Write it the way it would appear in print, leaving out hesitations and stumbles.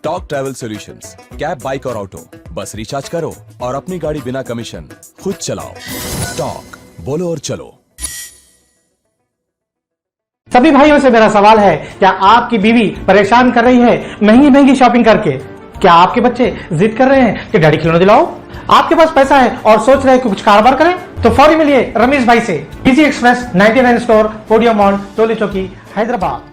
Talk travel solutions, cab, bike और auto, बस recharge करो और अपनी गाड़ी बिना कमीशन खुद चलाओ। टॉक, बोलो और चलो। सभी भाइयों से मेरा सवाल है, क्या आपकी बीवी परेशान कर रही है महंगी महंगी शॉपिंग करके? क्या आपके बच्चे जिद कर रहे हैं कि डैडी खिलौने दिलाओ? आपके पास पैसा है और सोच रहे हैं कि कुछ कारोबार करें? तो फौरी मिलिए रमेश भाई से। Easy express 99 store, podium mall, Toli Chowki, Hyderabad.